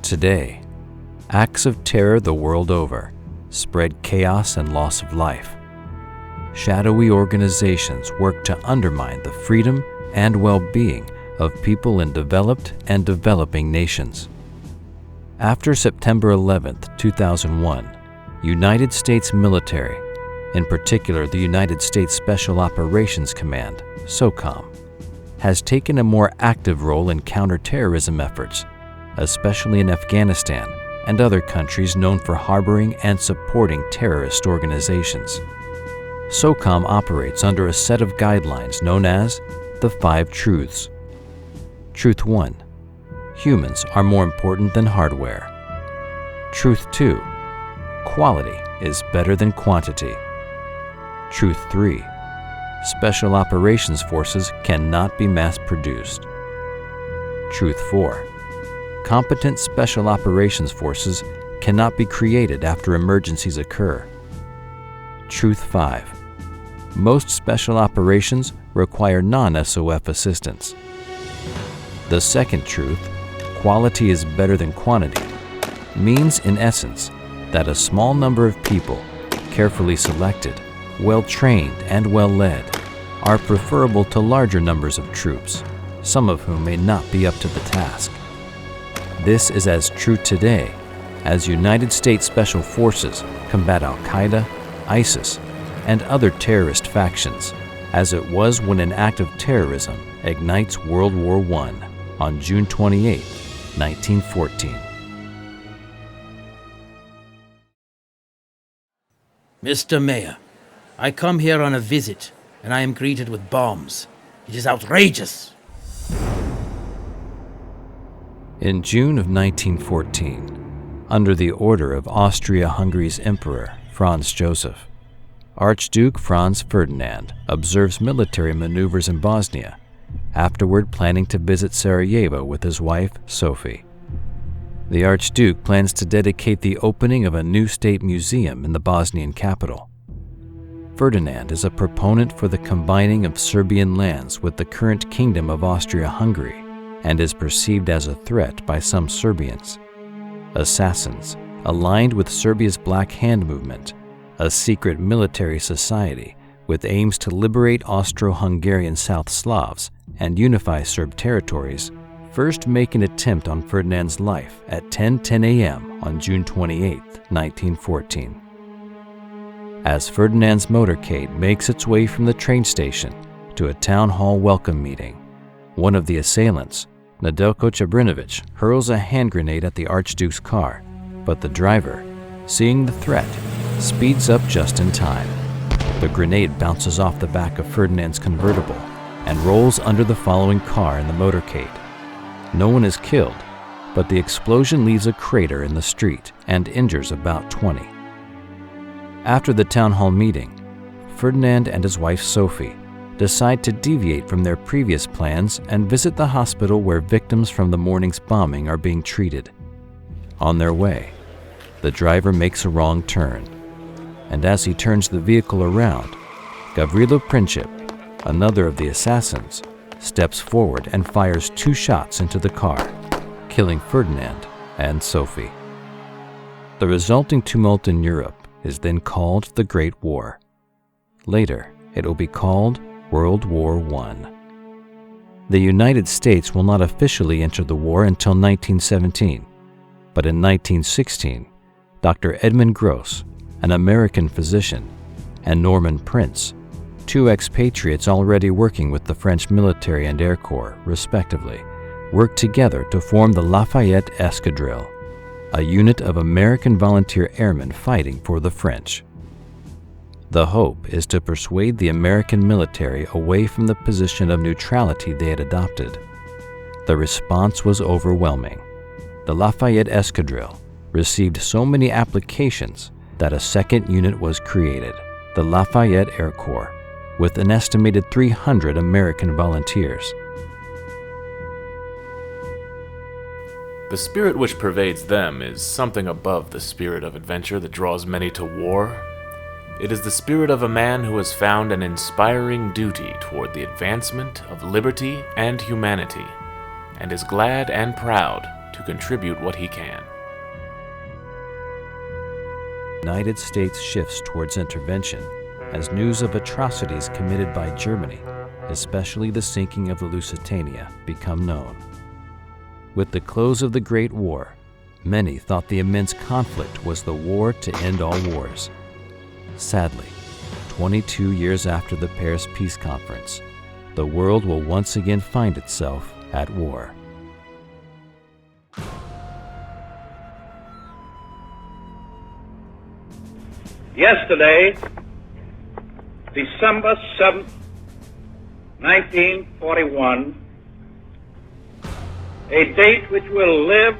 Today, acts of terror the world over spread chaos and loss of life. Shadowy organizations work to undermine the freedom and well-being of people in developed and developing nations. After September 11, 2001, United States military, in particular the United States Special Operations Command, SOCOM, has taken a more active role in counterterrorism efforts, especially in Afghanistan and other countries known for harboring and supporting terrorist organizations. SOCOM operates under a set of guidelines known as the 5 Truths. Truth 1. Humans are more important than hardware. Truth 2. Quality is better than quantity. Truth 3. Special Operations Forces cannot be mass-produced. Truth 4. Competent Special Operations Forces cannot be created after emergencies occur. Truth 5. Most special operations require non-SOF assistance. The second truth, quality is better than quantity, means in essence that a small number of people, carefully selected, well-trained and well-led, are preferable to larger numbers of troops, some of whom may not be up to the task. This is as true today as United States Special Forces combat Al-Qaeda, ISIS, and other terrorist factions, as it was when an act of terrorism ignites World War I on June 28, 1914. Mr. Mayor, I come here on a visit, and I am greeted with bombs. It is outrageous. In June of 1914, under the order of Austria-Hungary's Emperor Franz Joseph, Archduke Franz Ferdinand observes military maneuvers in Bosnia, afterward planning to visit Sarajevo with his wife, Sophie. The Archduke plans to dedicate the opening of a new state museum in the Bosnian capital. Ferdinand is a proponent for the combining of Serbian lands with the current Kingdom of Austria-Hungary and is perceived as a threat by some Serbians. Assassins, aligned with Serbia's Black Hand movement, a secret military society with aims to liberate Austro-Hungarian South Slavs and unify Serb territories, first make an attempt on Ferdinand's life at 10:10 a.m. on June 28, 1914. As Ferdinand's motorcade makes its way from the train station to a town hall welcome meeting, one of the assailants, Nedeljko Čabrinović, hurls a hand grenade at the Archduke's car, but the driver, seeing the threat, speeds up just in time. The grenade bounces off the back of Ferdinand's convertible and rolls under the following car in the motorcade. No one is killed, but the explosion leaves a crater in the street and injures about 20. After the town hall meeting, Ferdinand and his wife Sophie decide to deviate from their previous plans and visit the hospital where victims from the morning's bombing are being treated. On their way, the driver makes a wrong turn, and as he turns the vehicle around, Gavrilo Princip, another of the assassins, steps forward and fires 2 shots into the car, killing Ferdinand and Sophie. The resulting tumult in Europe is then called the Great War. Later, it will be called World War I. The United States will not officially enter the war until 1917, but in 1916, Dr. Edmund Gross, an American physician, and Norman Prince, 2 expatriates already working with the French military and Air Corps, respectively, worked together to form the Lafayette Escadrille, a unit of American volunteer airmen fighting for the French. The hope is to persuade the American military away from the position of neutrality they had adopted. The response was overwhelming. The Lafayette Escadrille received so many applications that a second unit was created, the Lafayette Air Corps, with an estimated 300 American volunteers. The spirit which pervades them is something above the spirit of adventure that draws many to war. It is the spirit of a man who has found an inspiring duty toward the advancement of liberty and humanity, and is glad and proud to contribute what he can. The United States shifts towards intervention as news of atrocities committed by Germany, especially the sinking of the Lusitania, become known. With the close of the Great War, many thought the immense conflict was the war to end all wars. Sadly, 22 years after the Paris Peace Conference, the world will once again find itself at war. Yesterday, December 7th, 1941, a date which will live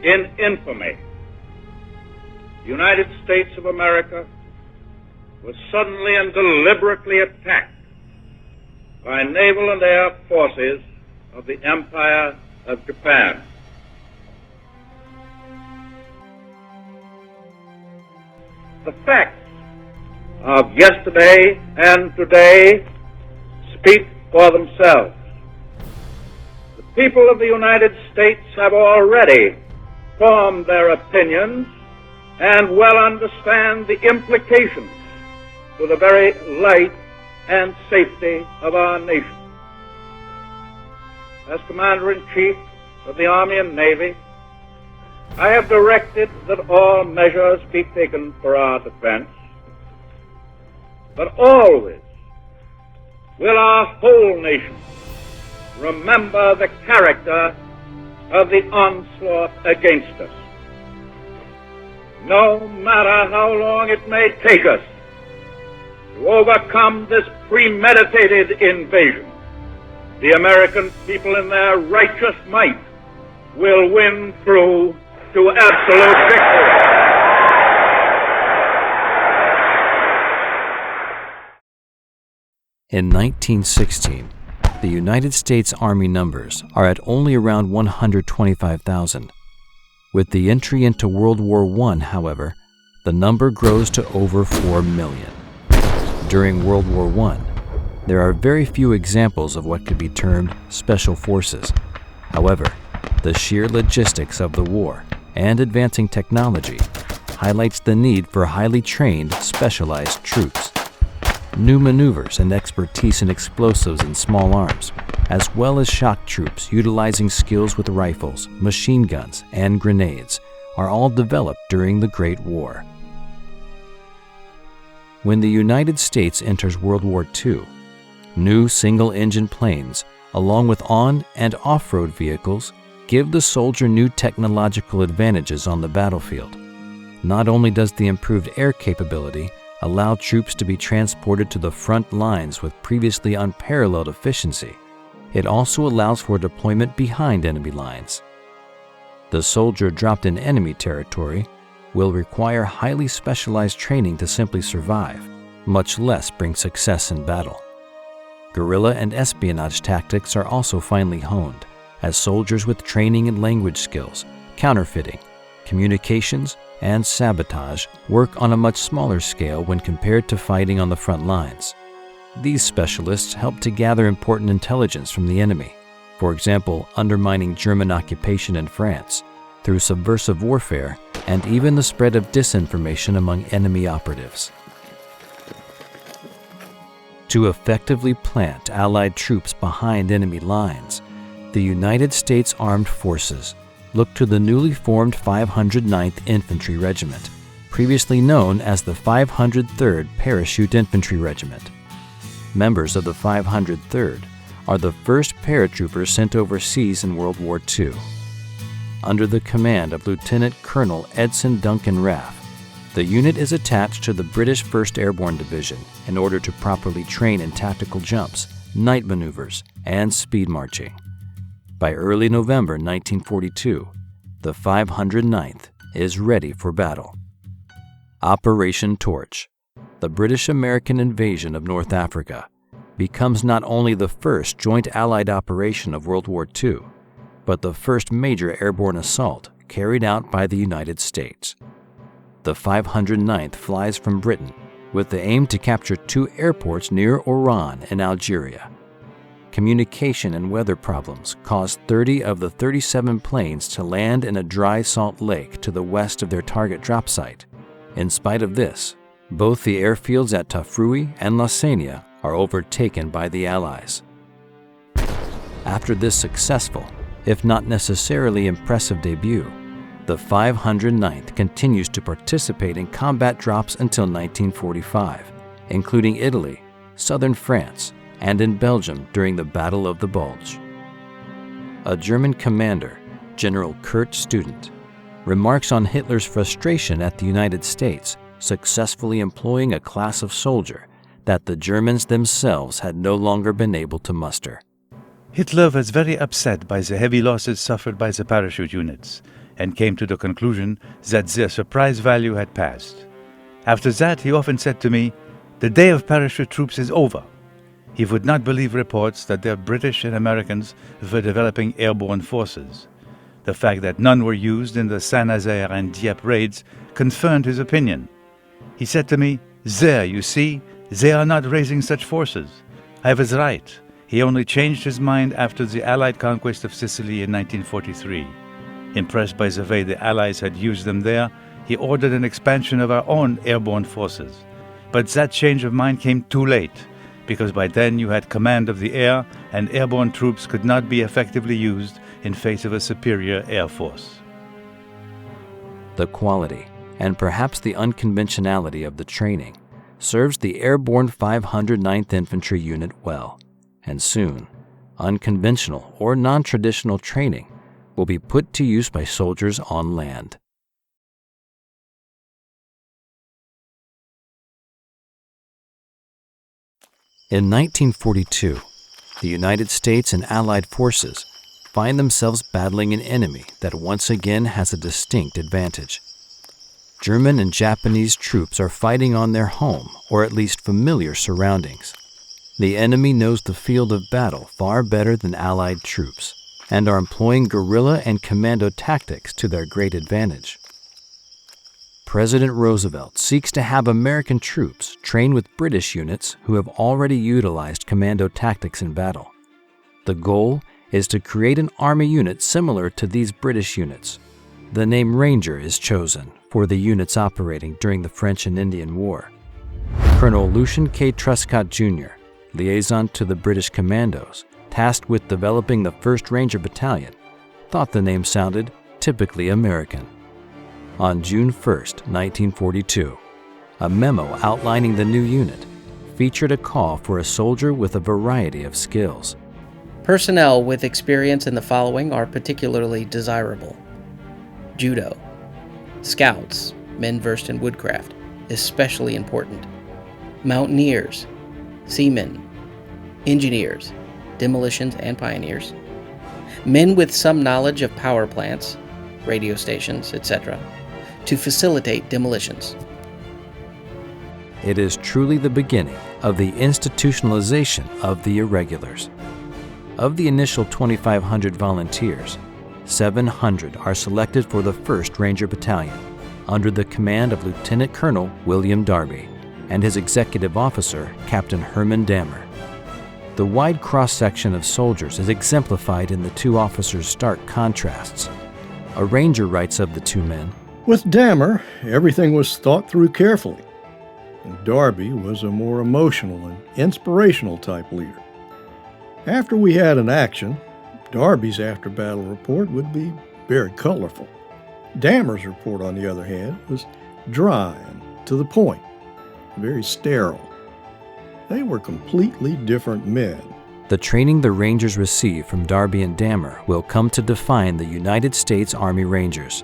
in infamy. The United States of America was suddenly and deliberately attacked by naval and air forces of the Empire of Japan. The facts of yesterday and today speak for themselves. The people of the United States have already formed their opinions and well understand the implications to the very life and safety of our nation. As Commander-in-Chief of the Army and Navy, I have directed that all measures be taken for our defense, but always will our whole nation remember the character of the onslaught against us. No matter how long it may take us to overcome this premeditated invasion, the American people in their righteous might will win through to absolute victory. In 1916, the United States Army numbers are at only around 125,000. With the entry into World War I, however, the number grows to over 4 million. During World War I, there are very few examples of what could be termed special forces. However, the sheer logistics of the war and advancing technology highlights the need for highly trained, specialized troops. New maneuvers and expertise in explosives and small arms, as well as shock troops utilizing skills with rifles, machine guns, and grenades, are all developed during the Great War. When the United States enters World War II, new single-engine planes, along with on- and off-road vehicles, give the soldier new technological advantages on the battlefield. Not only does the improved air capability allow troops to be transported to the front lines with previously unparalleled efficiency, it also allows for deployment behind enemy lines. The soldier dropped in enemy territory will require highly specialized training to simply survive, much less bring success in battle. Guerrilla and espionage tactics are also finely honed, as soldiers with training in language skills, counterfeiting, communications, and sabotage work on a much smaller scale when compared to fighting on the front lines. These specialists help to gather important intelligence from the enemy, for example, undermining German occupation in France, through subversive warfare, and even the spread of disinformation among enemy operatives. To effectively plant Allied troops behind enemy lines, the United States Armed Forces looked to the newly formed 509th Infantry Regiment, previously known as the 503rd Parachute Infantry Regiment. Members of the 503rd are the first paratroopers sent overseas in World War II. Under the command of Lieutenant Colonel Edson Duncan Raff, the unit is attached to the British 1st Airborne Division in order to properly train in tactical jumps, night maneuvers, and speed marching. By early November 1942, the 509th is ready for battle. Operation Torch, the British-American invasion of North Africa, becomes not only the first joint Allied operation of World War II, but the first major airborne assault carried out by the United States. The 509th flies from Britain with the aim to capture 2 airports near Oran in Algeria. communication and weather problems caused 30 of the 37 planes to land in a dry salt lake to the west of their target drop site. In spite of this, both the airfields at Tafrui and La Seinia are overtaken by the Allies. After this successful, if not necessarily impressive debut, the 509th continues to participate in combat drops until 1945, including Italy, southern France, and in Belgium during the Battle of the Bulge. A German commander, General Kurt Student, remarks on Hitler's frustration at the United States successfully employing a class of soldier that the Germans themselves had no longer been able to muster. Hitler was very upset by the heavy losses suffered by the parachute units and came to the conclusion that their surprise value had passed. After that, he often said to me, "The day of parachute troops is over." He would not believe reports that the British and Americans were developing airborne forces. The fact that none were used in the Saint-Nazaire and Dieppe raids confirmed his opinion. He said to me, "There, you see, they are not raising such forces." I was right. He only changed his mind after the Allied conquest of Sicily in 1943. Impressed by the way the Allies had used them there, he ordered an expansion of our own airborne forces. But that change of mind came too late, because by then you had command of the air, and airborne troops could not be effectively used in face of a superior air force. The quality, and perhaps the unconventionality of the training, serves the Airborne 509th Infantry Unit well, and soon, unconventional or non-traditional training will be put to use by soldiers on land. In 1942, the United States and Allied forces find themselves battling an enemy that once again has a distinct advantage. German and Japanese troops are fighting on their home, or at least familiar surroundings. The enemy knows the field of battle far better than Allied troops, and are employing guerrilla and commando tactics to their great advantage. President Roosevelt seeks to have American troops train with British units who have already utilized commando tactics in battle. The goal is to create an Army unit similar to these British units. The name Ranger is chosen for the units operating during the French and Indian War. Colonel Lucian K. Truscott Jr., liaison to the British Commandos, tasked with developing the 1st Ranger Battalion, thought the name sounded typically American. On June 1, 1942, a memo outlining the new unit featured a call for a soldier with a variety of skills. Personnel with experience in the following are particularly desirable: Judo, Scouts, men versed in woodcraft, especially important, Mountaineers, Seamen, Engineers, Demolitions and Pioneers, men with some knowledge of power plants, radio stations, etc., to facilitate demolitions. It is truly the beginning of the institutionalization of the irregulars. Of the initial 2,500 volunteers, 700 are selected for the 1st Ranger Battalion under the command of Lieutenant Colonel William Darby and his executive officer, Captain Herman Dammer. The wide cross-section of soldiers is exemplified in the two officers' stark contrasts. A ranger writes of the two men, "With Dammer, everything was thought through carefully, and Darby was a more emotional and inspirational type leader. After we had an action, Darby's after-battle report would be very colorful. Dammer's report, on the other hand, was dry and to the point, very sterile. They were completely different men." The training the Rangers receive from Darby and Dammer will come to define the United States Army Rangers.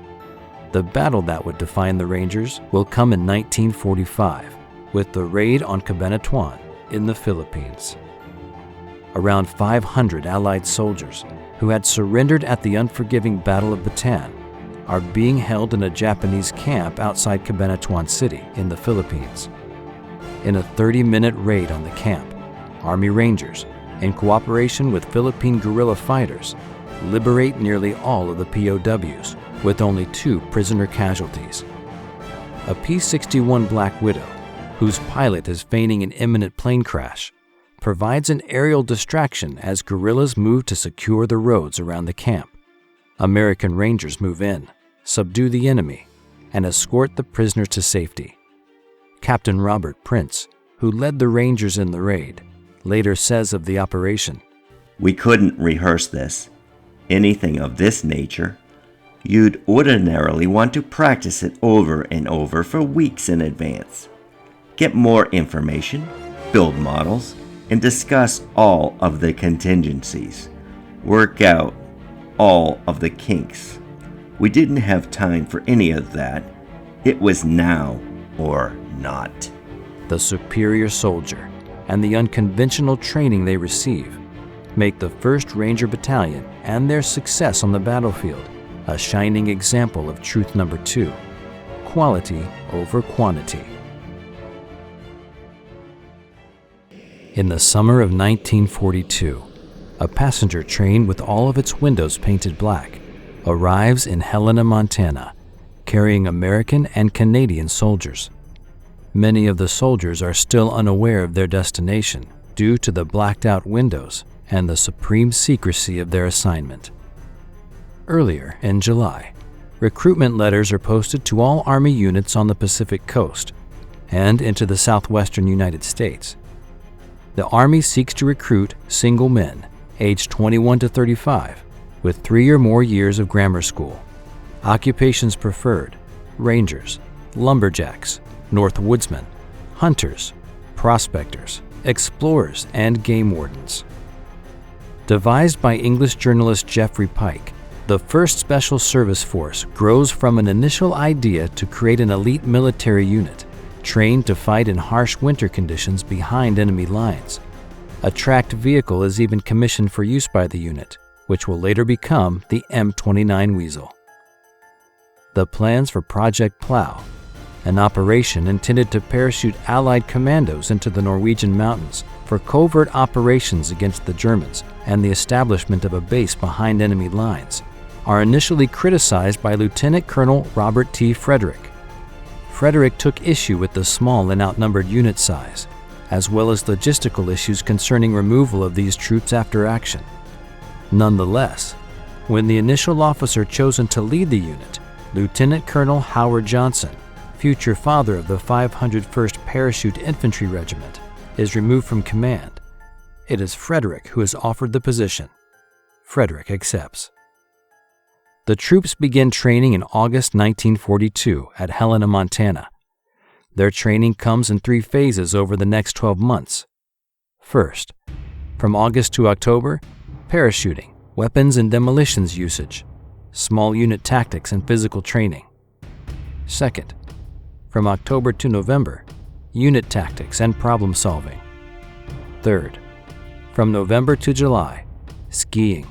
The battle that would define the Rangers will come in 1945 with the raid on Cabanatuan in the Philippines. Around 500 Allied soldiers who had surrendered at the unforgiving Battle of Bataan are being held in a Japanese camp outside Cabanatuan City in the Philippines. In a 30-minute raid on the camp, Army Rangers, in cooperation with Philippine guerrilla fighters, liberate nearly all of the POWs, with only 2 prisoner casualties. A P-61 Black Widow, whose pilot is feigning an imminent plane crash, provides an aerial distraction as guerrillas move to secure the roads around the camp. American Rangers move in, subdue the enemy, and escort the prisoners to safety. Captain Robert Prince, who led the Rangers in the raid, later says of the operation, "We couldn't rehearse this. Anything of this nature, you'd ordinarily want to practice it over and over for weeks in advance. Get more information, build models, and discuss all of the contingencies. Work out all of the kinks. We didn't have time for any of that. It was now or not." The superior soldier and the unconventional training they receive make the 1st Ranger Battalion and their success on the battlefield a shining example of truth number 2, quality over quantity. In the summer of 1942, a passenger train with all of its windows painted black arrives in Helena, Montana, carrying American and Canadian soldiers. Many of the soldiers are still unaware of their destination due to the blacked-out windows and the supreme secrecy of their assignment. Earlier in July, recruitment letters are posted to all Army units on the Pacific Coast and into the southwestern United States. The Army seeks to recruit single men aged 21 to 35 with 3 or more years of grammar school. Occupations preferred: rangers, lumberjacks, north woodsmen, hunters, prospectors, explorers, and game wardens. Devised by English journalist Geoffrey Pike, the 1st Special Service Force grows from an initial idea to create an elite military unit, trained to fight in harsh winter conditions behind enemy lines. A tracked vehicle is even commissioned for use by the unit, which will later become the M29 Weasel. The plans for Project Plow, an operation intended to parachute Allied commandos into the Norwegian mountains for covert operations against the Germans and the establishment of a base behind enemy lines, are initially criticized by Lieutenant Colonel Robert T. Frederick. Frederick took issue with the small and outnumbered unit size, as well as logistical issues concerning removal of these troops after action. Nonetheless, when the initial officer chosen to lead the unit, Lieutenant Colonel Howard Johnson, future father of the 501st Parachute Infantry Regiment, is removed from command, it is Frederick who is offered the position. Frederick accepts. The troops begin training in August 1942 at Helena, Montana. Their training comes in 3 phases over the next 12 months. First, from August to October, parachuting, weapons and demolitions usage, small unit tactics and physical training. Second, from October to November, unit tactics and problem solving. Third, from November to July, skiing,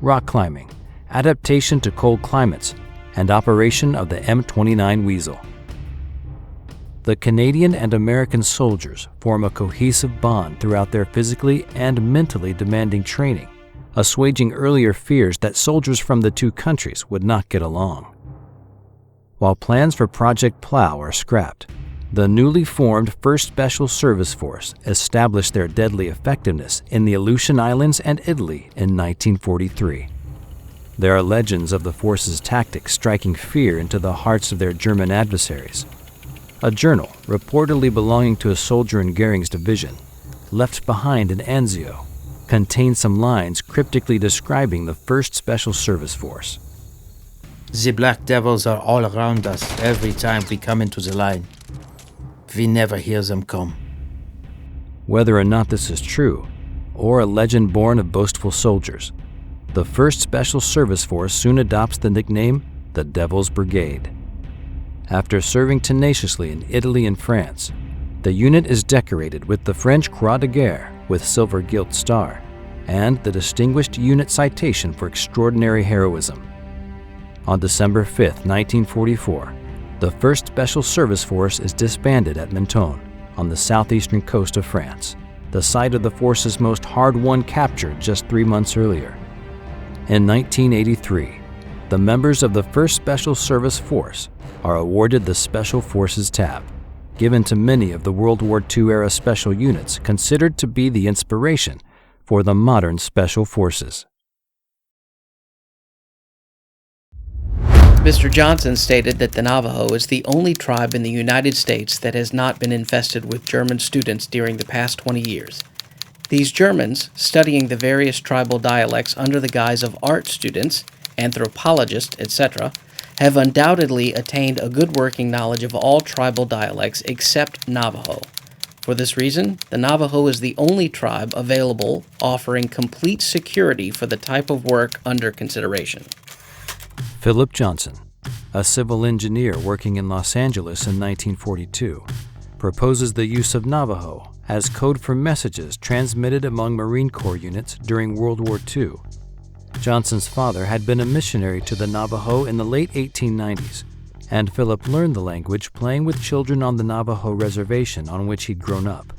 rock climbing, adaptation to cold climates, and operation of the M29 Weasel. The Canadian and American soldiers form a cohesive bond throughout their physically and mentally demanding training, assuaging earlier fears that soldiers from the 2 countries would not get along. While plans for Project Plow are scrapped, the newly formed 1st Special Service Force established their deadly effectiveness in the Aleutian Islands and Italy in 1943. There are legends of the force's tactics striking fear into the hearts of their German adversaries. A journal, reportedly belonging to a soldier in Goering's division, left behind in Anzio, contains some lines cryptically describing the 1st Special Service Force. The black devils are all around us every time we come into the line. We never hear them come. Whether or not this is true, or a legend born of boastful soldiers, the 1st Special Service Force soon adopts the nickname the Devil's Brigade. After serving tenaciously in Italy and France, the unit is decorated with the French Croix de Guerre with silver gilt star and the Distinguished Unit Citation for Extraordinary Heroism. On December 5, 1944, the 1st Special Service Force is disbanded at Menton on the southeastern coast of France, the site of the force's most hard-won capture just 3 months earlier. In 1983, the members of the 1st Special Service Force are awarded the Special Forces tab, given to many of the World War II-era special units considered to be the inspiration for the modern special forces. Mr. Johnson stated that the Navajo is the only tribe in the United States that has not been infested with German students during the past 20 years. These Germans, studying the various tribal dialects under the guise of art students, anthropologists, etc., have undoubtedly attained a good working knowledge of all tribal dialects except Navajo. For this reason, the Navajo is the only tribe available offering complete security for the type of work under consideration. Philip Johnson, a civil engineer working in Los Angeles in 1942, proposes the use of Navajo as code for messages transmitted among Marine Corps units during World War II. Johnson's father had been a missionary to the Navajo in the late 1890s, and Philip learned the language playing with children on the Navajo reservation on which he'd grown up.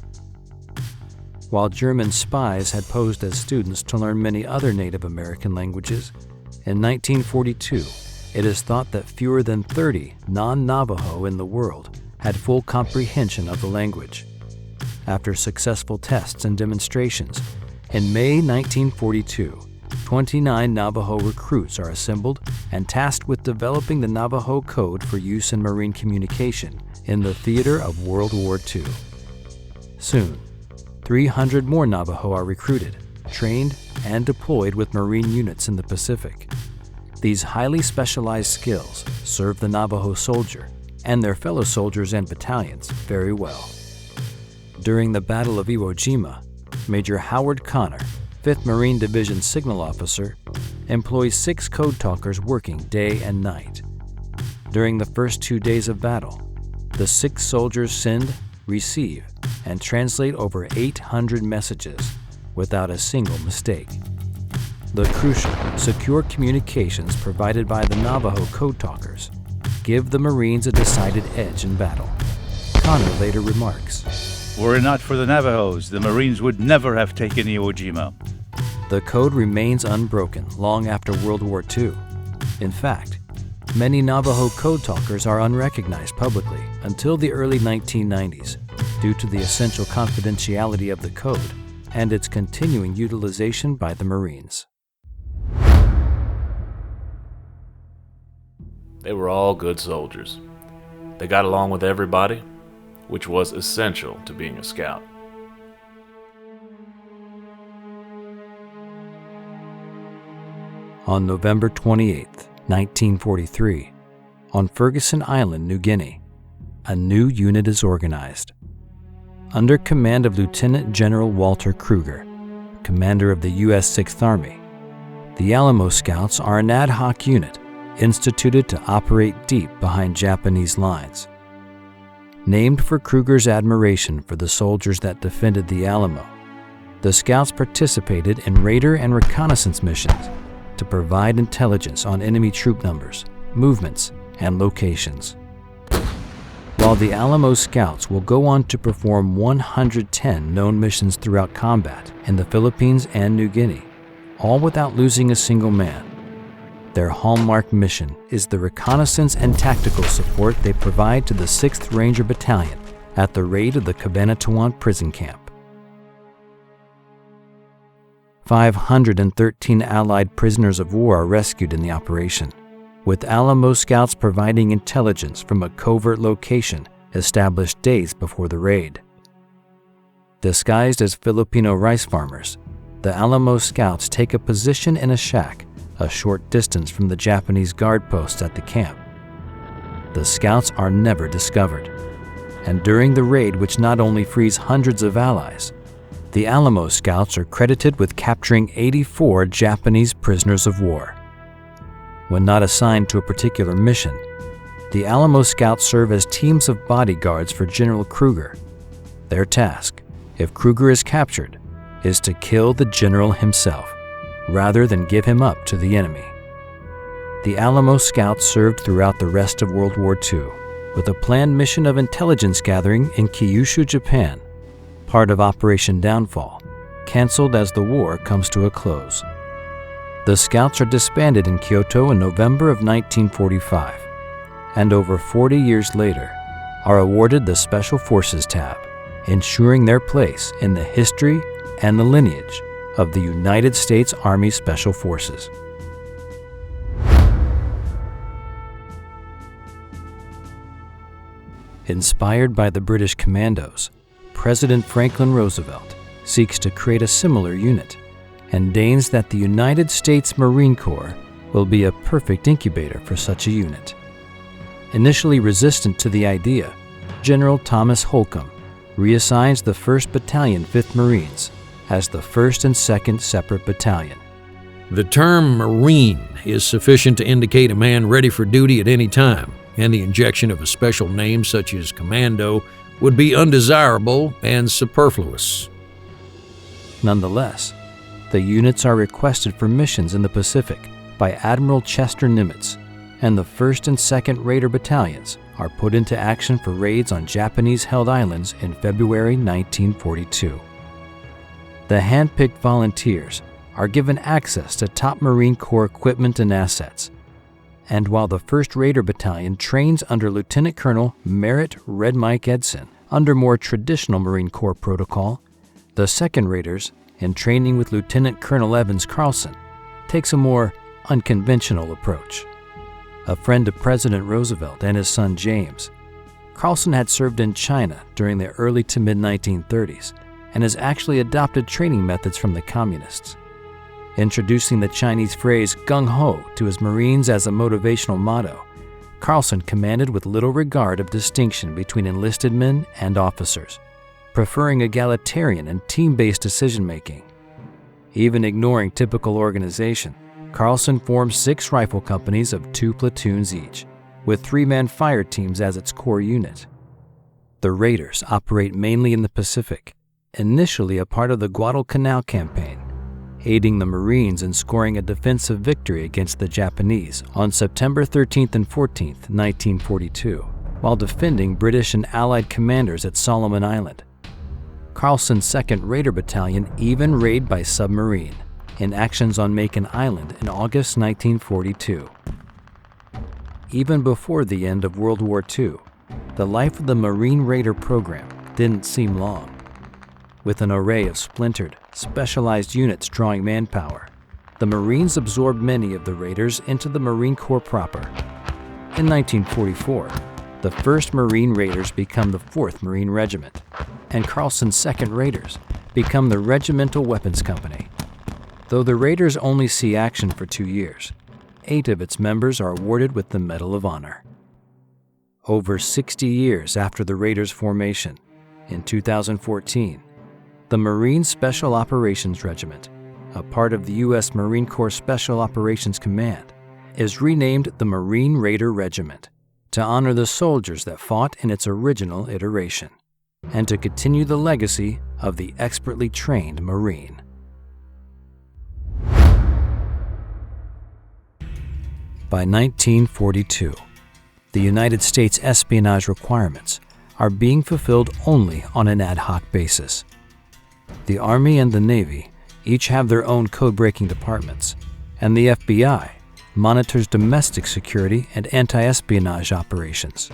While German spies had posed as students to learn many other Native American languages, in 1942, it is thought that fewer than 30 non-Navajo in the world had full comprehension of the language. After successful tests and demonstrations, in May 1942, 29 Navajo recruits are assembled and tasked with developing the Navajo code for use in marine communication in the theater of World War II. Soon, 300 more Navajo are recruited, trained, and deployed with Marine units in the Pacific. These highly specialized skills serve the Navajo soldier and their fellow soldiers and battalions very well. During the Battle of Iwo Jima, Major Howard Connor, 5th Marine Division Signal Officer, employs 6 code talkers working day and night. During the first 2 days of battle, the 6 soldiers send, receive, and translate over 800 messages without a single mistake. The crucial, secure communications provided by the Navajo code talkers give the Marines a decided edge in battle. Connor later remarks, "Were it not for the Navajos, the Marines would never have taken Iwo Jima." The code remains unbroken long after World War II. In fact, many Navajo code talkers are unrecognized publicly until the early 1990s due to the essential confidentiality of the code and its continuing utilization by the Marines. They were all good soldiers. They got along with everybody, which was essential to being a scout. On November 28, 1943, on Ferguson Island, New Guinea, a new unit is organized. Under command of Lieutenant General Walter Kruger, commander of the U.S. 6th Army, the Alamo Scouts are an ad hoc unit instituted to operate deep behind Japanese lines. Named for Kruger's admiration for the soldiers that defended the Alamo, the Scouts participated in radar and reconnaissance missions to provide intelligence on enemy troop numbers, movements, and locations. While the Alamo Scouts will go on to perform 110 known missions throughout combat in the Philippines and New Guinea, all without losing a single man, their hallmark mission is the reconnaissance and tactical support they provide to the 6th Ranger Battalion at the raid of the Cabanatuan prison camp. 513 Allied prisoners of war are rescued in the operation, with Alamo Scouts providing intelligence from a covert location established days before the raid. Disguised as Filipino rice farmers, the Alamo Scouts take a position in a shack a short distance from the Japanese guard posts at the camp. The Scouts are never discovered, and during the raid, which not only frees hundreds of allies, the Alamo Scouts are credited with capturing 84 Japanese prisoners of war. When not assigned to a particular mission, the Alamo Scouts serve as teams of bodyguards for General Kruger. Their task, if Kruger is captured, is to kill the general himself, rather than give him up to the enemy. The Alamo Scouts served throughout the rest of World War II, with a planned mission of intelligence gathering in Kyushu, Japan, part of Operation Downfall, canceled as the war comes to a close. The Scouts are disbanded in Kyoto in November of 1945, and over 40 years later, are awarded the Special Forces tab, ensuring their place in the history and the lineage of the United States Army Special Forces. Inspired by the British Commandos, President Franklin Roosevelt seeks to create a similar unit and deigns that the United States Marine Corps will be a perfect incubator for such a unit. Initially resistant to the idea, General Thomas Holcomb reassigns the 1st Battalion 5th Marines as the 1st and 2nd separate battalion. The term Marine is sufficient to indicate a man ready for duty at any time, and the injection of a special name such as Commando would be undesirable and superfluous. Nonetheless, the units are requested for missions in the Pacific by Admiral Chester Nimitz, and the 1st and 2nd Raider Battalions are put into action for raids on Japanese-held islands in February 1942. The hand-picked volunteers are given access to top Marine Corps equipment and assets, and while the 1st Raider Battalion trains under Lieutenant Colonel Merritt Red Mike Edson under more traditional Marine Corps protocol, the 2nd Raiders, in training with Lieutenant Colonel Evans Carlson, takes a more unconventional approach. A friend of President Roosevelt and his son James, Carlson had served in China during the early to mid-1930s and has actually adopted training methods from the communists. Introducing the Chinese phrase gung-ho to his Marines as a motivational motto, Carlson commanded with little regard of distinction between enlisted men and officers, preferring egalitarian and team-based decision-making. Even ignoring typical organization, Carlson formed 6 rifle companies of 2 platoons each, with 3-man fire teams as its core unit. The Raiders operate mainly in the Pacific, initially a part of the Guadalcanal campaign, aiding the Marines in scoring a defensive victory against the Japanese on September 13th and 14th, 1942, while defending British and Allied commanders at Solomon Island. Carlson's 2nd Raider Battalion even raided by submarine in actions on Macon Island in August 1942. Even before the end of World War II, the life of the Marine Raider program didn't seem long. With an array of splintered, specialized units drawing manpower, the Marines absorbed many of the Raiders into the Marine Corps proper. In 1944, the 1st Marine Raiders become the 4th Marine Regiment, and Carlson's 2nd Raiders become the Regimental Weapons Company. Though the Raiders only see action for 2 years, 8 of its members are awarded with the Medal of Honor. Over 60 years after the Raiders' formation, in 2014, the Marine Special Operations Regiment, a part of the U.S. Marine Corps Special Operations Command, is renamed the Marine Raider Regiment to honor the soldiers that fought in its original iteration and to continue the legacy of the expertly trained Marine. By 1942, the United States espionage requirements are being fulfilled only on an ad hoc basis. The Army and the Navy each have their own code-breaking departments, and the FBI monitors domestic security and anti-espionage operations.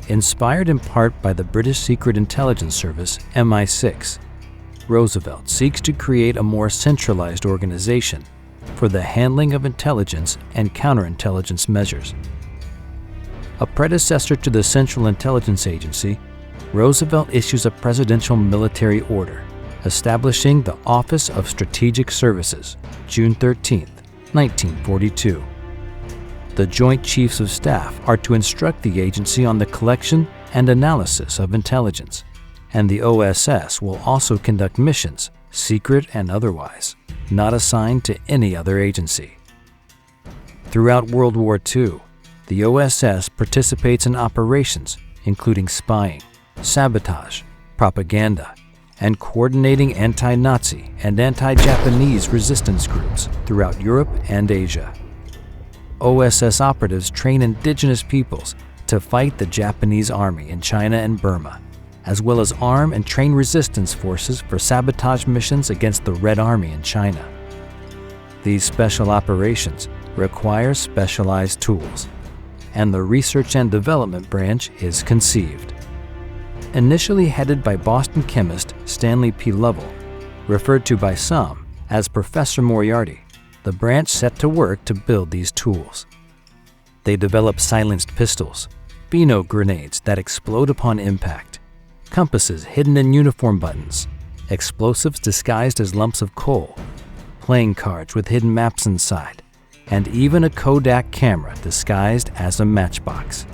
Inspired in part by the British Secret Intelligence Service, MI6, Roosevelt seeks to create a more centralized organization for the handling of intelligence and counterintelligence measures. A predecessor to the Central Intelligence Agency, Roosevelt issues a presidential military order establishing the Office of Strategic Services, June 13, 1942. The Joint Chiefs of Staff are to instruct the agency on the collection and analysis of intelligence, and the OSS will also conduct missions, secret and otherwise, not assigned to any other agency. Throughout World War II, the OSS participates in operations including spying, sabotage, propaganda, and coordinating anti-Nazi and anti-Japanese resistance groups throughout Europe and Asia. OSS operatives train indigenous peoples to fight the Japanese army in China and Burma, as well as arm and train resistance forces for sabotage missions against the Red Army in China. These special operations require specialized tools, and the Research and Development Branch is conceived. Initially headed by Boston chemist Stanley P. Lovell, referred to by some as Professor Moriarty, the branch set to work to build these tools. They develop silenced pistols, Beano grenades that explode upon impact, compasses hidden in uniform buttons, explosives disguised as lumps of coal, playing cards with hidden maps inside, and even a Kodak camera disguised as a matchbox.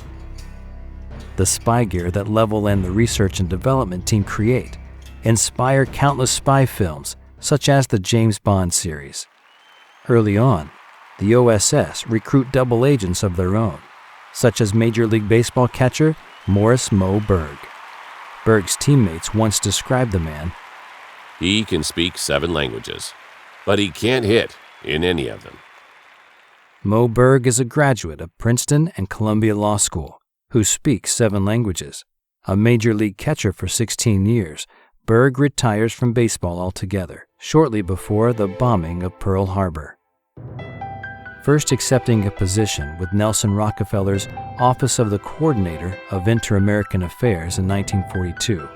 The spy gear that Lovell and the research and development team create inspire countless spy films such as the James Bond series. Early on, the OSS recruit double agents of their own, such as Major League Baseball catcher Morris Moe Berg. Berg's teammates once described the man, "He can speak 7 languages, but he can't hit in any of them." Moe Berg is a graduate of Princeton and Columbia Law School who speaks 7 languages. A Major League catcher for 16 years, Berg retires from baseball altogether shortly before the bombing of Pearl Harbor. First accepting a position with Nelson Rockefeller's Office of the Coordinator of Inter-American Affairs in 1942,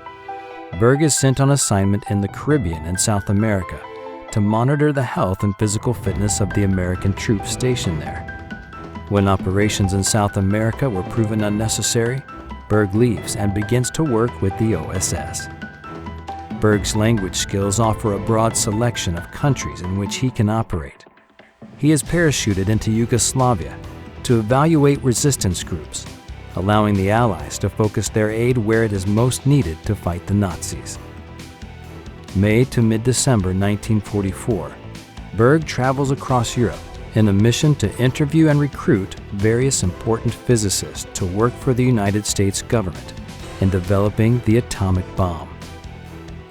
Berg is sent on assignment in the Caribbean and South America to monitor the health and physical fitness of the American troops stationed there. When operations in South America were proven unnecessary, Berg leaves and begins to work with the OSS. Berg's language skills offer a broad selection of countries in which he can operate. He is parachuted into Yugoslavia to evaluate resistance groups, allowing the Allies to focus their aid where it is most needed to fight the Nazis. May to mid-December 1944, Berg travels across Europe in a mission to interview and recruit various important physicists to work for the United States government in developing the atomic bomb.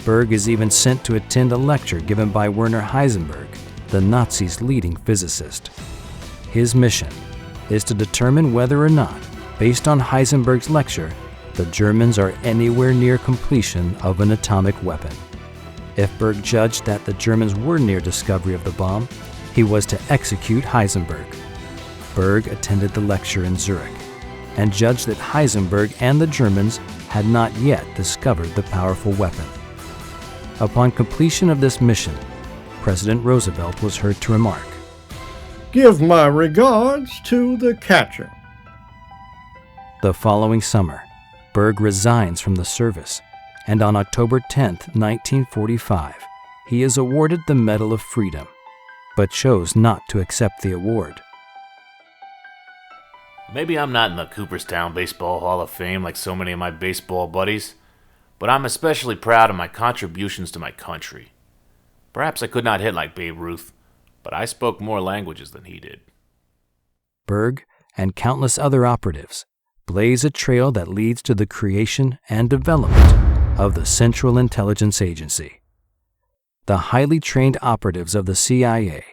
Berg is even sent to attend a lecture given by Werner Heisenberg, the Nazis' leading physicist. His mission is to determine whether or not, based on Heisenberg's lecture, the Germans are anywhere near completion of an atomic weapon. If Berg judged that the Germans were near discovery of the bomb, he was to execute Heisenberg. Berg attended the lecture in Zurich and judged that Heisenberg and the Germans had not yet discovered the powerful weapon. Upon completion of this mission, President Roosevelt was heard to remark, "Give my regards to the catcher." The following summer, Berg resigns from the service, and on October 10, 1945, he is awarded the Medal of Freedom, but chose not to accept the award. Maybe I'm not in the Cooperstown Baseball Hall of Fame like so many of my baseball buddies, but I'm especially proud of my contributions to my country. Perhaps I could not hit like Babe Ruth, but I spoke more languages than he did. Berg and countless other operatives blaze a trail that leads to the creation and development of the Central Intelligence Agency. The highly trained operatives of the CIA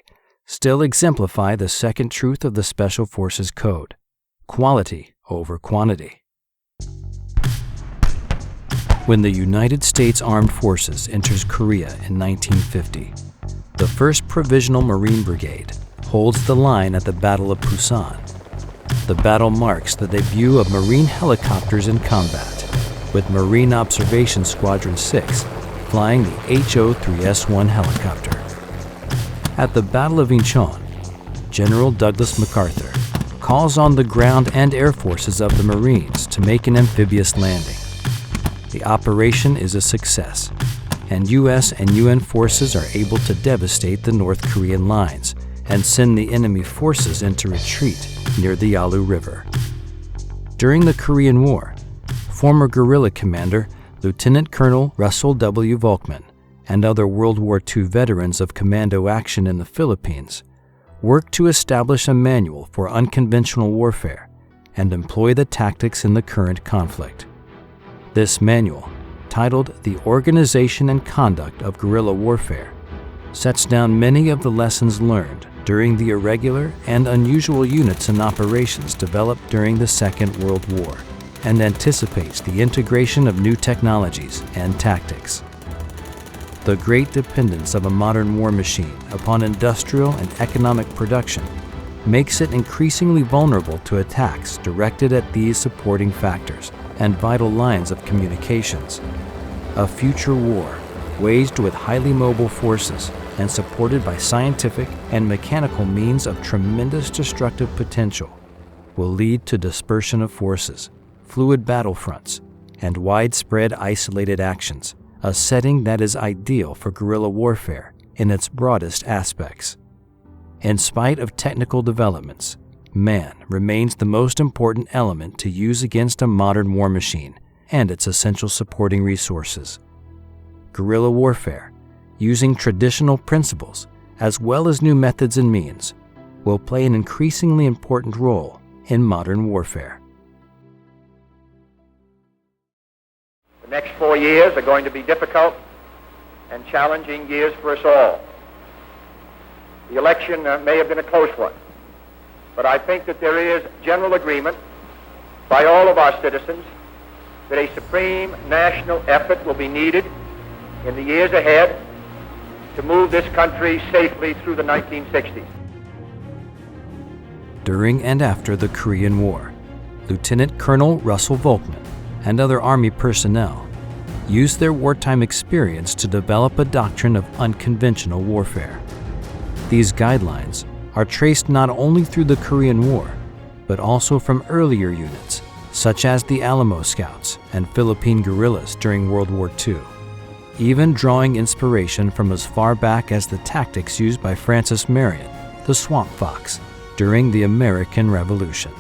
still exemplify the second truth of the Special Forces Code: quality over quantity. When the United States Armed Forces enters Korea in 1950, the 1st Provisional Marine Brigade holds the line at the Battle of Pusan. The battle marks the debut of Marine helicopters in combat, with Marine Observation Squadron 6 flying the HO-3S-1 helicopter. At the Battle of Incheon, General Douglas MacArthur calls on the ground and air forces of the Marines to make an amphibious landing. The operation is a success, and U.S. and UN forces are able to devastate the North Korean lines and send the enemy forces into retreat near the Yalu River. During the Korean War, former guerrilla commander Lieutenant Colonel Russell W. Volkman and other World War II veterans of commando action in the Philippines worked to establish a manual for unconventional warfare and employ the tactics in the current conflict. This manual, titled The Organization and Conduct of Guerrilla Warfare, sets down many of the lessons learned during the irregular and unusual units and operations developed during the Second World War, and anticipates the integration of new technologies and tactics. The great dependence of a modern war machine upon industrial and economic production makes it increasingly vulnerable to attacks directed at these supporting factors and vital lines of communications. A future war, waged with highly mobile forces and supported by scientific and mechanical means of tremendous destructive potential, will lead to dispersion of forces, fluid battlefronts, and widespread isolated actions, a setting that is ideal for guerrilla warfare in its broadest aspects. In spite of technical developments, man remains the most important element to use against a modern war machine and its essential supporting resources. Guerrilla warfare, using traditional principles as well as new methods and means, will play an increasingly important role in modern warfare. The next 4 years are going to be difficult and challenging years for us all. The election may have been a close one, but I think that there is general agreement by all of our citizens that a supreme national effort will be needed in the years ahead to move this country safely through the 1960s. During and after the Korean War, Lieutenant Colonel Russell Volkman and other Army personnel used their wartime experience to develop a doctrine of unconventional warfare. These guidelines are traced not only through the Korean War, but also from earlier units, such as the Alamo Scouts and Philippine guerrillas during World War II, even drawing inspiration from as far back as the tactics used by Francis Marion, the Swamp Fox, during the American Revolution.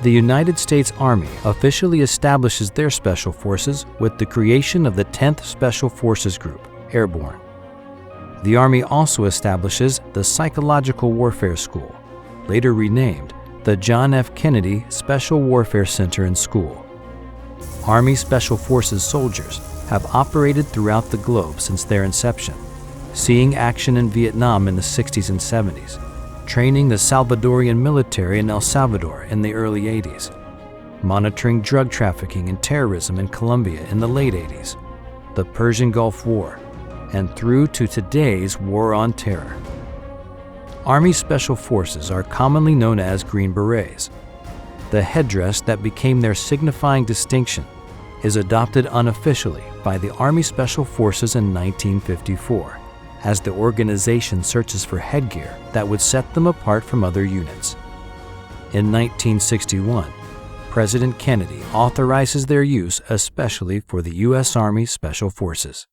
The United States Army officially establishes their special forces with the creation of the 10th Special Forces Group, Airborne. The Army also establishes the Psychological Warfare School, later renamed the John F. Kennedy Special Warfare Center and School. Army Special Forces soldiers have operated throughout the globe since their inception, seeing action in Vietnam in the 60s and 70s, training the Salvadorian military in El Salvador in the early 80s, monitoring drug trafficking and terrorism in Colombia in the late 80s, the Persian Gulf War, and through to today's War on Terror. Army Special Forces are commonly known as Green Berets. The headdress that became their signifying distinction is adopted unofficially by the Army Special Forces in 1954, as the organization searches for headgear that would set them apart from other units. In 1961, President Kennedy authorizes their use especially for the U.S. Army Special Forces.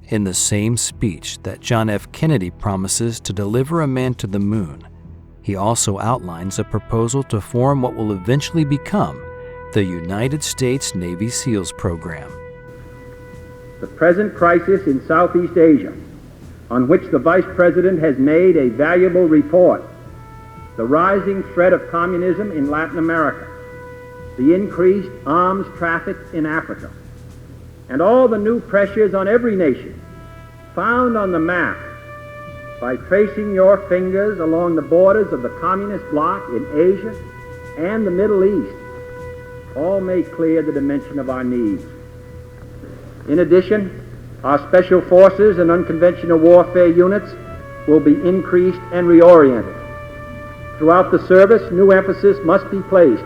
In the same speech that John F. Kennedy promises to deliver a man to the moon, he also outlines a proposal to form what will eventually become the United States Navy SEALs program. The present crisis in Southeast Asia, on which the Vice President has made a valuable report, the rising threat of communism in Latin America, the increased arms traffic in Africa, and all the new pressures on every nation found on the map by tracing your fingers along the borders of the communist bloc in Asia and the Middle East, all make clear the dimension of our needs. In addition, our special forces and unconventional warfare units will be increased and reoriented. Throughout the service, new emphasis must be placed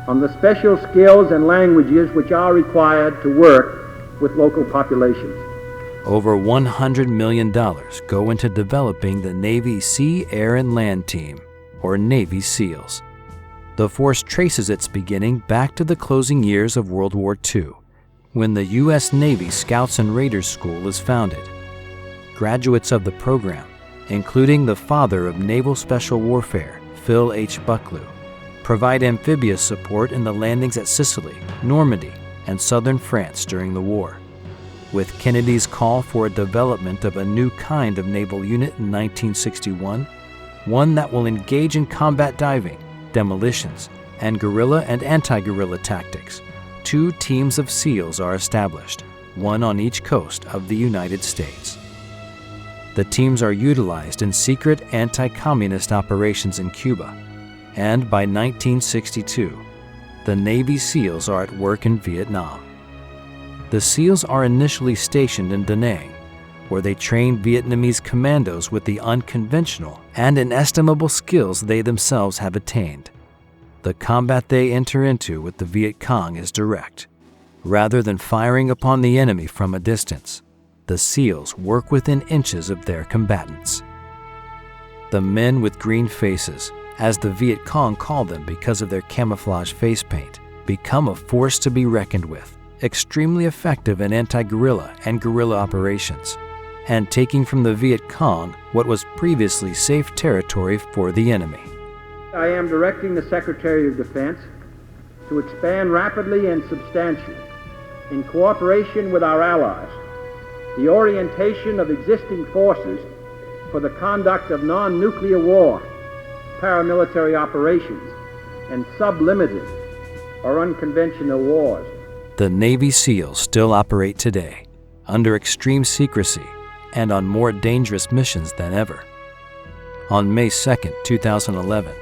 on the special skills and languages which are required to work with local populations. Over $100 million go into developing the Navy Sea, Air, and Land Team, or Navy SEALs. The force traces its beginning back to the closing years of World War II, when the U.S. Navy Scouts and Raiders School is founded. Graduates of the program, including the father of Naval Special Warfare, Phil H. Bucklew, provide amphibious support in the landings at Sicily, Normandy, and southern France during the war. With Kennedy's call for a development of a new kind of naval unit in 1961, one that will engage in combat diving, demolitions, and guerrilla and anti-guerrilla tactics, 2 teams of SEALs are established, one on each coast of the United States. The teams are utilized in secret anti-communist operations in Cuba, and by 1962, the Navy SEALs are at work in Vietnam. The SEALs are initially stationed in Da Nang, where they trained Vietnamese commandos with the unconventional and inestimable skills they themselves have attained. The combat they enter into with the Viet Cong is direct. Rather than firing upon the enemy from a distance, the SEALs work within inches of their combatants. The men with green faces, as the Viet Cong call them because of their camouflage face paint, become a force to be reckoned with, extremely effective in anti-guerrilla and guerrilla operations, and taking from the Viet Cong what was previously safe territory for the enemy. I am directing the Secretary of Defense to expand rapidly and substantially, in cooperation with our allies, the orientation of existing forces for the conduct of non-nuclear war, paramilitary operations, and sublimited or unconventional wars. The Navy SEALs still operate today, under extreme secrecy and on more dangerous missions than ever. On May 2, 2011,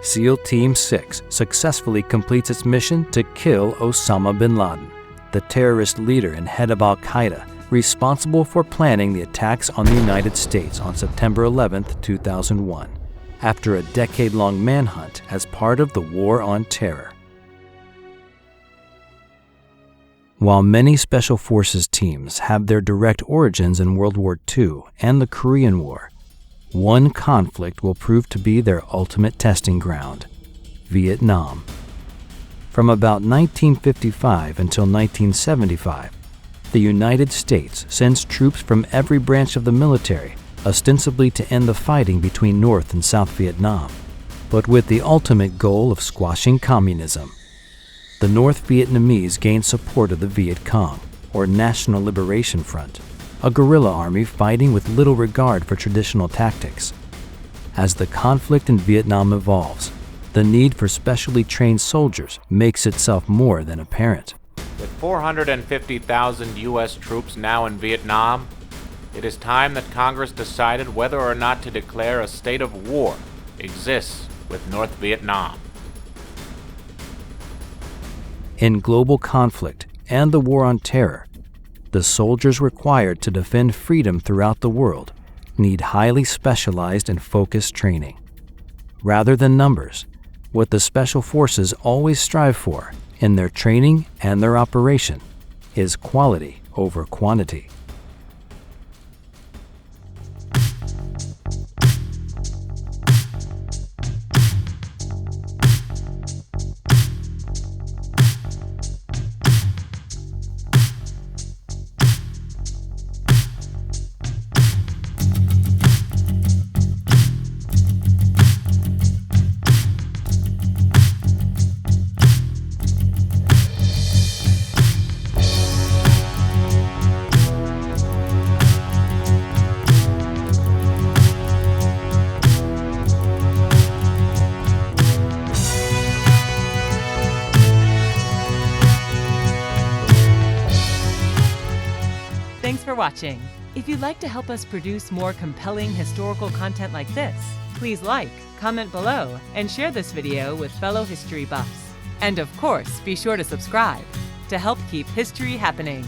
SEAL Team 6 successfully completes its mission to kill Osama bin Laden, the terrorist leader and head of Al-Qaeda, responsible for planning the attacks on the United States on September 11, 2001, after a decade-long manhunt as part of the War on Terror. While many Special Forces teams have their direct origins in World War II and the Korean War, one conflict will prove to be their ultimate testing ground: Vietnam. From about 1955 until 1975, the United States sends troops from every branch of the military, ostensibly to end the fighting between North and South Vietnam, but with the ultimate goal of squashing communism. The North Vietnamese gained support of the Viet Cong, or National Liberation Front, a guerrilla army fighting with little regard for traditional tactics. As the conflict in Vietnam evolves, the need for specially trained soldiers makes itself more than apparent. With 450,000 U.S. troops now in Vietnam, it is time that Congress decided whether or not to declare a state of war exists with North Vietnam. In global conflict and the War on Terror, the soldiers required to defend freedom throughout the world need highly specialized and focused training. Rather than numbers, what the Special Forces always strive for in their training and their operation is quality over quantity. Thanks for watching. If you'd like to help us produce more compelling historical content like this, please like, comment below, and share this video with fellow history buffs. And of course, be sure to subscribe to help keep history happening.